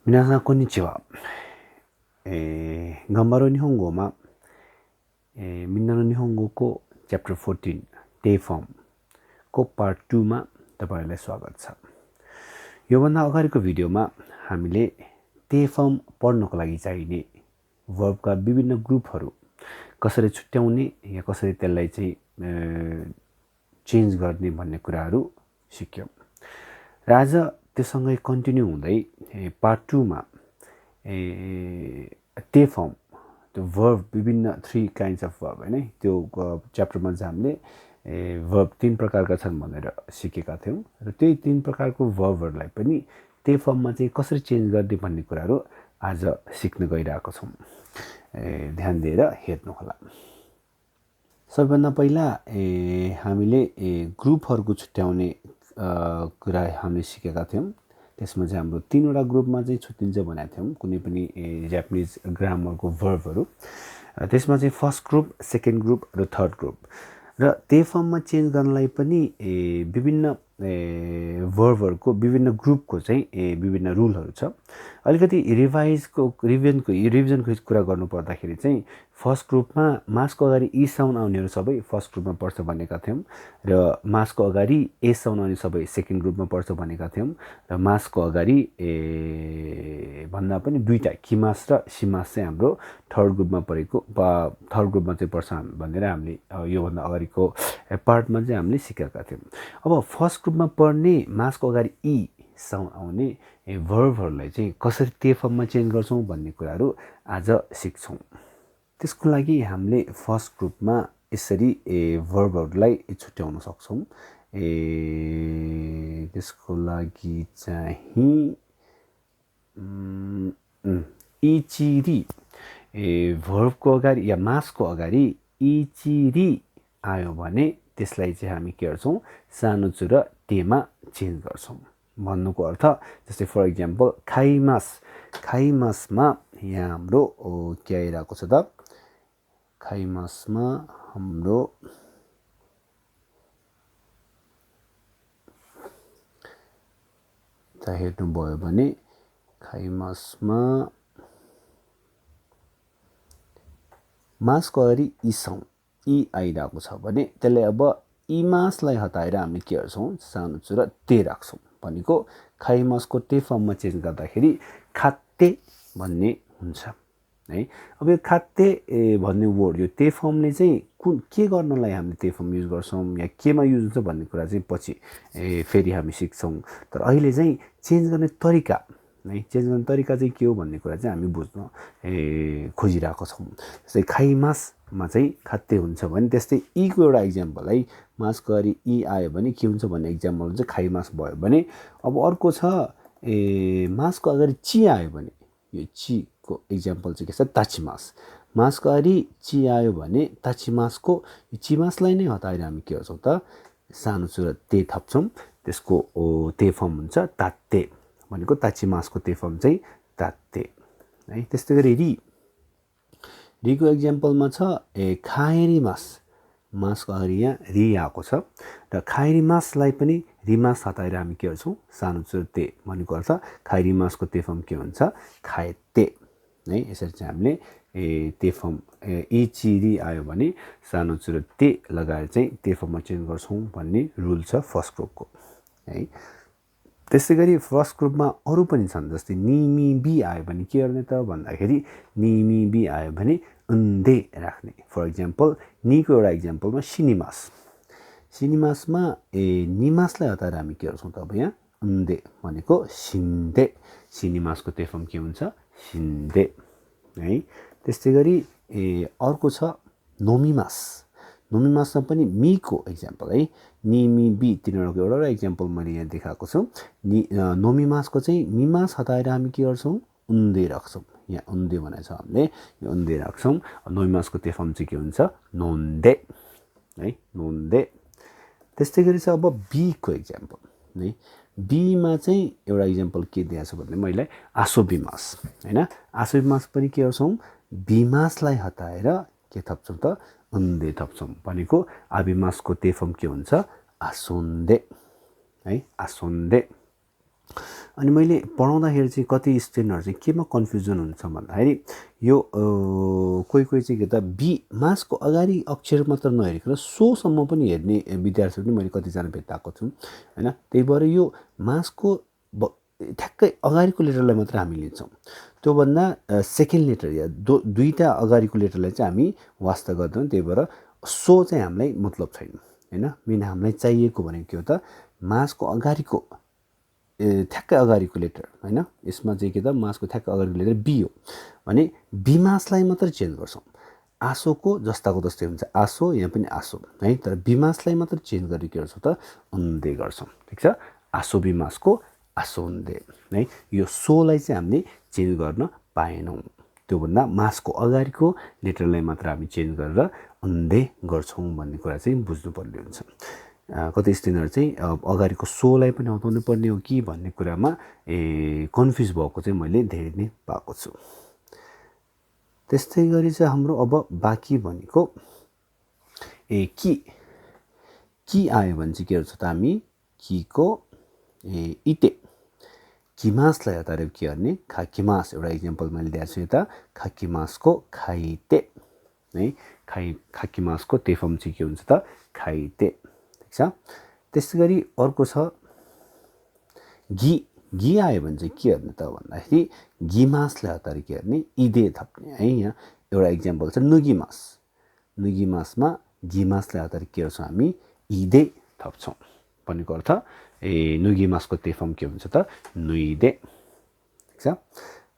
皆さんこんにちは。頑張ろう日本語माみんなの日本語को chapter 14 day form को part 2 मा तपाईहरुलाई स्वागत छ। योभन्दा अगाडिको भिडियोमा हामीले डे फर्म पढ्नको लागि चाहिने वर्बका विभिन्न ग्रुपहरू कसरी छुट्याउने या कसरी त्यसलाई चाहिँ चेन्ज गर्ने भन्ने कुराहरू सिक्यौं। र आज त्यससँगै कन्टिन्यू हुँदै पार्ट 2 मा डे फर्म त्यो वर्ब विभिन्न 3 काइन्ड्स अफ वर्ब हैन त्यो च्याप्टरमा चाहिँ हामीले वर्ब 3 प्रकारका छन् भनेर सिकेका थियौं र त्यही 3 प्रकारको वर्बहरुलाई पनि डे फर्ममा चाहिँ कसरी चेन्ज गर्ने भन्ने कुराहरू आज सिक्न गइरहेको छौं। ध्यान दिएर हेर्नु होला। सबैभन्दा पहिला हामीले ग्रुपहरुको छुट्याउने कुरा हामीले सिकेका थियौं। त्यसमा चाहिँ हाम्रो 3 वटा ग्रुपमा चाहिँ छुट्टिन्छ भनेका थियौं कुनै पनि जापानिज ग्रामरको वर्बहरु। त्यसमा चाहिँ फर्स्ट ग्रुप, सेकेन्ड ग्रुप र थर्ड ग्रुप। र डे फर्ममा चेन्ज गर्नलाई पनि विभिन्न वर्बहरुको विभिन्न ग्रुपको चाहिँ विभिन्न रुलहरु छ। अलिकति रिभिजनको कुरा गर्नु पर्दाखेरि चाहिँ फर्स्ट ग्रुपमा मासको अगाडि ई साउन्ड आउनेहरु सबै फर्स्ट ग्रुपमा पर्छ भनेका थियौं र मासको अगाडि ए साउन्ड आउने सबै सेकेन्ड ग्रुपमा पर्छ भनेका थियौं र मासको अगाडि भन्दा पनि दुईटा किमास र सिमास चाहिँ हाम्रो थर्ड ग्रुपमा परेको थर्ड ग्रुपमा चाहिँ पर्छ भनेर हामीले यो भन्दा अगाडिको पार्टमा चाहिँ हामीले सिकेका थियौं। अब फर्स्ट ग्रुपमा पर्ने मासको अगाडि ई साउन्ड आउने वर्बहरुलाई चाहिँ कसरी डे फर्ममा चेन्ज गर्छौं भन्ने कुराहरू आज सिक्छौं। त्यसको लागि हामीले फर्स्ट ग्रुपमा यसरी वर्बहरुलाई छुट्याउन सक्छौं। त्यसको लागि चाहिँ इचिरी वर्बको अगाडि या मासको अगाडि इचिरी आयो भने त्यसलाई चाहिँ हामी के गर्छौं सानो चु र टेमा चेन्ज गर्छौं। भन्नुको अर्थ जस्तै फर एक्जाम्पल खाइमासमा यहाँ हाम्रो के आइराको छ त खाइमासमा हाम्रो त हेर्नु भयो भने खाइमासमा मासको अगाडि ई साउन्ड ई आइराको छ भने त्यसले अब ई मासलाई हटाएर हामी के गर्छौं सानो चु र ते राख्छौं। भनेको खाइमासको टे फर्ममा चेन्ज गर्दाखेरि खाते भन्ने हुन्छ है। अब यो खाते भन्ने वर्ड यो टे फर्मले चाहिँ के गर्नलाई हामीले टे फर्म युज गर्छौं या केमा युज हुन्छ भन्ने कुरा चाहिँ पछि फेरि हामी सिक्छौं। तर अहिले चाहिँ चेन्ज गर्ने तरिका है चेन्ज गर्ने तरिका चाहिँ के हो भन्ने कुरा चाहिँ हामी बुझ्न खोजिरहेको छौं। जस्तै खाइमासमा चाहिँ खाते हुन्छ भने त्यस्तै ई को एउटा एक्जाम्पल है मासको अगाडि ई आयो भने के हुन्छ भन्ने एक्जाम्पल हुन्छ खाइमास भयो भने। अब अर्को छ मासको अगाडि ची आयो भने यो ची को एक्जाम्पल चाहिँ के छ ताचिमास। मासको अगाडि ची आयो भने ताचिमासको चिमासलाई नै हटाएर हामी के गर्छौं त सानो चु र ते थप्छौं। त्यसको ते फर्म हुन्छ ताते भनेको ताचिमासको ते फर्म चाहिँ ताते है। त्यस्तै गरी री को एक्जाम्पलमा छ खाएरिमास मासको अगाडि यहाँ री आएको छ र खाएरिमासलाई पनि रिमास हटाएर हामी के गर्छौं सानो चु र ते भनेको अर्थ खाएरिमासको ते फर्म के हुन्छ खाएते है। यसरी चाहिँ हामीले ते फर्म इचिरी आयो भने सानो चु र ते लगाएर चाहिँ ते फर्ममा चेन्ज गर्छौं भन्ने रुल छ फर्स्ट ग्रुपको है। त्यसै गरी फर्स्ट ग्रुपमा अरु पनि छन् जस्तै निमी बी आयो भने के गर्ने त भन्दाखेरि निमी बी आयो भने उन्दे राख्ने। फर एक्जाम्पल नीको एउटा एक्जाम्पलमा सिनिमासमा निमासलाई हटाएर हामी के गर्छौं त अब यहाँ उन्दे भनेको सिन्दे सिनिमासको ते फर्म के हुन्छ सिन्दे है। त्यस्तै गरी अर्को छ नोमिमासमा पनि मीको एक्जाम्पल है निमी बी तिनीहरुको एउटा एक्जाम्पल मैले यहाँ देखाएको छु। नोमिमासको चाहिँ मिमास हटाएर हामी के गर्छौं उन्दे राख्छौं। यहाँ उन्दे भनेको छ हामीले यो उन्दे राख्छौं। नोमिमासको ते फर्म चाहिँ के हुन्छ नोन्दे है नोन्दे। त्यस्तै गरी छ अब बी को एक्जाम्पल है बी मा चाहिँ एउटा एक्जाम्पल के दिएको छ भने मैले आसोबिमास हैन आसोबिमास पनि के गर्छौं बिमासलाई हटाएर के थप्छौं त उन्दे थप्छौं। भनेको आबिमासको ते फर्म के हुन्छ आसोन्दे है आसोन्दे। अनि मैले पढाउँदाखेरि चाहिँ कति स्टुडेन्टहरू चाहिँ केमा कन्फ्युजन हुन्छ भन्दाखेरि यो कोही कोही चाहिँ के त बी मासको अगाडि अक्षर मात्र नहेरिकन सोसम्म पनि हेर्ने विद्यार्थीहरू पनि मैले कतिजना भेटाएको छु होइन। त्यही भएर यो मासको ठ्याक्कै अगाडिको लेटरलाई मात्र हामी लिन्छौँ। त्योभन्दा सेकेन्ड लेटर या दुईवटा अगाडिको लेटरलाई चाहिँ हामी वास्ता गर्दैनौँ। त्यही भएर सो चाहिँ हामीलाई मतलब छैन होइन। मेन हामीलाई चाहिएको भनेको के हो त मासको अगाडिको ठ्याक्कै अगाडिको लेटर होइन। यसमा चाहिँ के त मासको ठ्याक्कै अगाडिको लेटर बी हो भने बिमासलाई मात्र चेन्ज गर्छौँ। आसोको जस्ताको तस्तै हुन्छ आसो यहाँ पनि आसो है। तर बिमासलाई मात्र चेन्ज गरेर के गर्छौँ त उन्दे गर्छौँ। ठिक छ आसो बिमासको आसो उन्दे है। यो सोलाई चाहिँ हामीले चेन्ज गर्न पाएनौँ। त्योभन्दा मासको अगाडिको लेटरलाई मात्र हामी चेन्ज गरेर उन्दे गर्छौँ भन्ने कुरा चाहिँ बुझ्नुपर्ने हुन्छ। कति स्टुडेन्टहरू चाहिँ अगाडिको सोलाई पनि हटाउनु पर्ने हो कि भन्ने कुरामा कन्फ्युज भएको चाहिँ मैले धेरै नै पाएको छु। त्यस्तै गरी चाहिँ हाम्रो अब बाँकी भनेको कि आयो भने चाहिँ के गर्छ त हामी किको इटे किमासलाई हटाएर के गर्ने खाकिमास। एउटा इक्जाम्पल मैले दिएको छु यता खाकिमासको खाइते है। खाकिमासको तेफम चाहिँ के हुन्छ त खाइते। ठिक छ। त्यस्तै गरी अर्को छ घी आयो भने चाहिँ के गर्ने त भन्दाखेरि घिमासलाई हतार के गर्ने इदे थप्ने है। यहाँ एउटा इक्जाम्पल छ नुगिमासमा घिमासलाई हतार के गर्छौँ हामी इदे थप्छौँ भनेको अर्थ नुगिमासको तेफम के हुन्छ त नुइदे। ठिक छ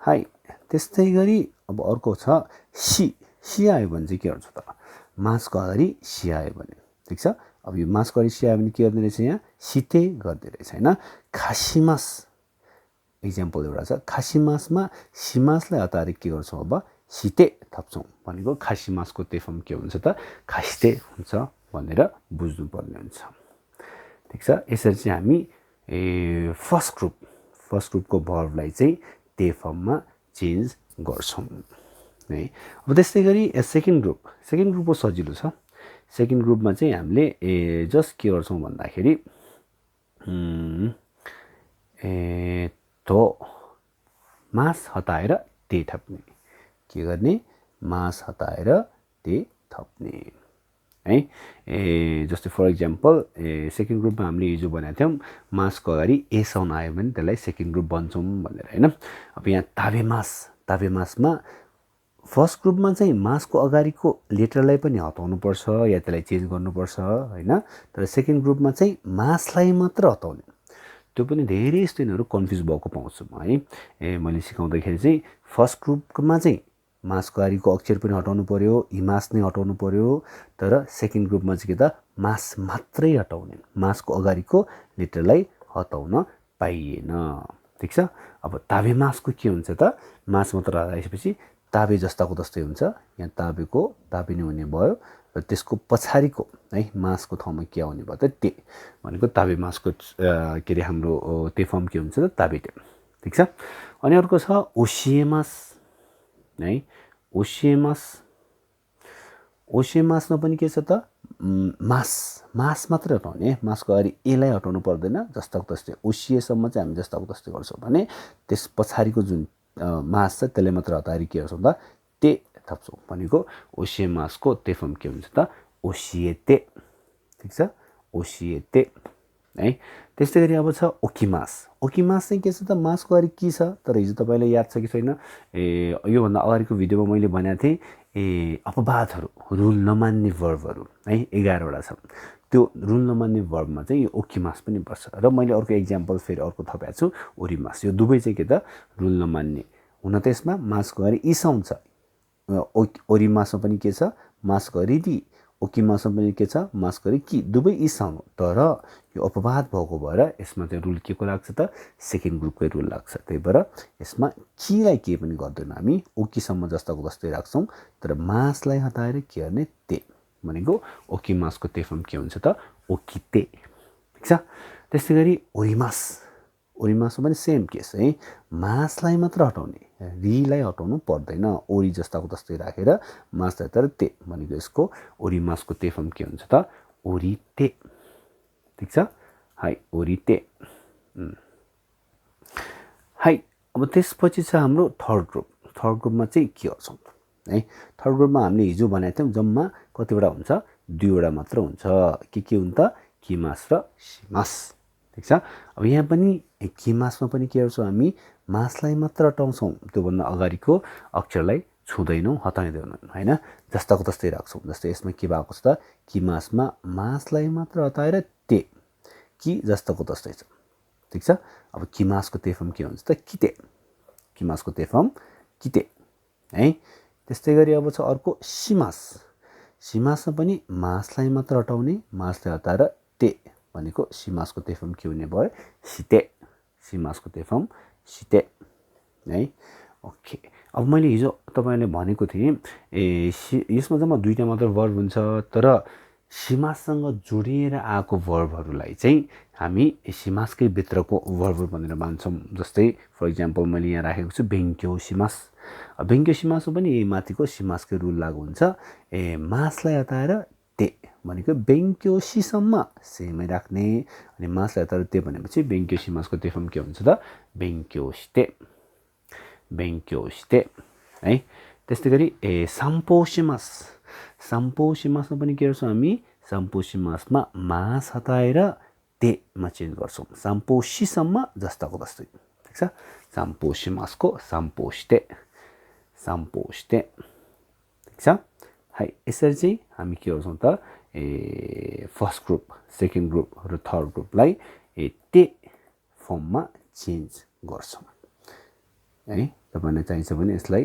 है। त्यस्तै गरी अब अर्को छ सी आयो भने चाहिँ के गर्छ त मासको अगाडि सी आयो भने। ठिक छ। अब यो मासको अगाडि सी आयो भने के गर्ने रहेछ यहाँ सिते गर्ने रहेछ होइन। खासिमास इक्जाम्पल एउटा छ खासिमासमा सिमासलाई हताएर के गर्छौँ अब सिते थप्छौँ भनेको खासिमासको तेफम के हुन्छ त खासिते हुन्छ भनेर बुझ्नुपर्ने हुन्छ। ठिक छ। यसरी चाहिँ हामी फर्स्ट ग्रुपको भर्बलाई चाहिँ तेफममा चेन्ज गर्छौँ है। अब त्यस्तै गरी सेकेन्ड ग्रुपको सजिलो छ। सेकेन्ड ग्रुपमा चाहिँ हामीले जस्ट के गर्छौँ भन्दाखेरि तो मास हटाएर ते थप्ने। के गर्ने मास हटाएर ते थप्ने है। जस्तै फर इक्जाम्पल सेकेन्ड ग्रुपमा हामीले हिजो भनेको थियौँ मासको अगाडि ए साउन्ड आयो भने त्यसलाई सेकेन्ड ग्रुप भन्छौँ भनेर होइन। अब यहाँ ताबेमासमा फर्स्ट ग्रुपमा चाहिँ मासको अगाडिको लेटरलाई पनि हटाउनुपर्छ या त्यसलाई चेन्ज गर्नुपर्छ होइन। तर सेकेन्ड ग्रुपमा चाहिँ मासलाई मात्र हटाउने। त्यो पनि धेरै स्टुडेन्टहरू कन्फ्युज भएको पाउँछु म है। मैले सिकाउँदाखेरि चाहिँ फर्स्ट ग्रुपमा चाहिँ मासको अगाडिको अक्षर पनि हटाउनु पर्यो इमास नै हटाउनु पर्यो। तर सेकेन्ड ग्रुपमा चाहिँ के त मास मात्रै हटाउने मासको अगाडिको लेटरलाई हटाउन पाइएन। ठिक छ। अब ताबेमासको के हुन्छ त मास मात्र हटाएपछि ताबे जस्ताको तस्तै हुन्छ। यहाँ ताबे नै हुने भयो र त्यसको पछाडिको है मासको ठाउँमा के आउने भयो त ते भनेको ताबे मासको के अरे हाम्रो तेफम के हुन्छ त ताबेते। ठिक छ। अनि अर्को छ ओसिएमास है। ओसिएमासमा पनि के छ त मास मात्रै हटाउने मासको अगाडि एलाई हटाउनु पर्दैन जस्ताको तस्तै। ओसिएसम्म चाहिँ हामी जस्ताको तस्तै गर्छौँ भने त्यस पछाडिको जुन मास छ त्यसलाई मात्र हटाएर के गर्छौँ त ते थप्छौँ भनेको ओसिएमासको तेफम के हुन्छ त ओसिएते। ठिक छ। ओसिएते है। त्यस्तै गरी अब छ ओकिमास चाहिँ के छ त मासको अगाडि के छ तर हिजो तपाईँलाई याद छ कि छैन योभन्दा अगाडिको भिडियोमा मैले भनेको थिएँ अपवादहरू रुल नमान्ने भर्बहरू है 11वटा छ। त्यो रुल नमान्ने भर्बमा चाहिँ यो ओकिमास पनि पर्छ। र मैले अर्को इक्जाम्पल फेरि अर्को थपेको छु ओरिमास। यो दुवै चाहिँ के त रुल नमान्ने हुन त यसमा मासको अगाडि इस आउँछ। ओरिमासमा पनि के छ मासको अगाडि दी ओकिमासमा पनि के छ मासको अगाडि कि दुवै इस आउनु। तर यो अपवाद भएको भएर यसमा चाहिँ रुल के को लाग्छ त सेकेन्ड ग्रुपकै रुल लाग्छ। त्यही भएर यसमा किलाई के पनि गर्दैन हामी ओकीसम्म जस्ताको तस्तै राख्छौँ। तर मासलाई हटाएर के गर्ने ते भनेको ओकिमासको तेफम के हुन्छ त ओकिते। ठिक छ। त्यस्तै गरी ओरिमासमा पनि सेम केस है मासलाई मात्र हटाउने रिलाई हटाउनु पर्दैन। ओरी जस्ताको तस्तै राखेर मासलाई हटाएर ते भनेको यसको ओरिमासको तेफम के हुन्छ त ओरिते। ठिक छ है ओरिते। はい。अब त्यसपछि छ हाम्रो थर्ड ग्रुप। थर्ड ग्रुपमा चाहिँ के गर्छौँ है? थर्ड ग्रुपमा हामीले हिजो भनेको थियौँ जम्मा कतिवटा हुन्छ? 2वटा मात्र हुन्छ। के हुन् त? किमास र सिमास। ठिक छ? अब यहाँ पनि किमासमा पनि के गर्छौँ हामी? मासलाई मात्र हटाउँछौँ। त्योभन्दा अगाडिको अक्षरलाई छुँदैनौँ, हटाइँदैनौँ होइन? जस्ताको तस्तै राख्छौँ। जस्तै यसमा के भएको छ त? किमासमा मासलाई मात्र हटाएर ते। कि जस्ताको तस्तै छ। ठिक छ? अब किमासको तेफम के हुन्छ त? किते। किमासको तेफम किते है। त्यस्तै गरी अब छ अर्को सिमास। सिमासमा पनि मासलाई मात्र हटाउने, मासलाई हटाएर ते भनेको सिमासको तेफम के हुने भयो? सिते। सिमासको तेफम सिते है। ओके। अब मैले हिजो तपाईँले भनेको थिएँ यसमा जम्मा 2टा मात्र वर्ब हुन्छ, तर सिमाससँग जोडिएर आएको वर्बहरूलाई चाहिँ हामी सिमासकै भित्रको वर्ब भनेर मान्छौँ। जस्तै फर इक्जाम्पल मैले यहाँ राखेको छु बेङ्क्यो सिमास। बेङ्क्यो सिमासमा पनि यही माथिको सिमासकै रुल लागु हुन्छ। मासलाई हटाएर ते भनेको बेङ्क्यो सीसम्म सेमै राख्ने, अनि मासलाई हटाएर ते भनेपछि बेङ्क्यो सिमासको तेफम के हुन्छ त? बेङ्क्यो सिते। बेङ्क्यो सिते है। त्यस्तै गरी साम्पो सिमास। साम्पो सिमासमा पनि के गर्छौँ हामी? साम्पो सिमासमा मास हटाएर तेमा चेन्ज गर्छौँ। साम्पो सीसम्म जस्ताको तस्तै। ठिक छ? साम्पो सिमासको साम्पो सिते। साम्पो सिते। ठिक छ? है। यसरी चाहिँ हामी के गर्छौँ त? फर्स्ट ग्रुप, सेकेन्ड ग्रुप र थर्ड ग्रुपलाई ते फर्ममा चेन्ज गर्छौँ है। तपाईँलाई चाहिन्छ भने यसलाई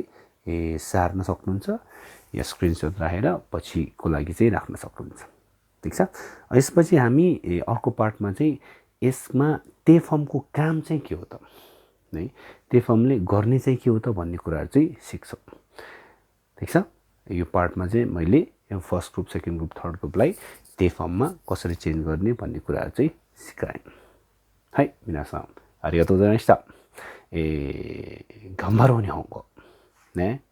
सार्न सक्नुहुन्छ या स्क्रिनसट राखेर पछिको लागि चाहिँ राख्न सक्नुहुन्छ। ठिक छ? यसपछि हामी अर्को पार्टमा चाहिँ यसमा ते फर्मको काम चाहिँ के हो त है? ते फर्मले गर्ने चाहिँ के हो त भन्ने कुराहरू चाहिँ सिक्छौँ। ठिक छ? यो पार्टमा चाहिँ मैले first group, second group, third ग्रुपलाई ते फर्ममा कसरी चेन्ज गर्ने भन्ने कुराहरू चाहिँ सिकाएँ है। 皆さんありがとうございました。頑張ろう日本語ね。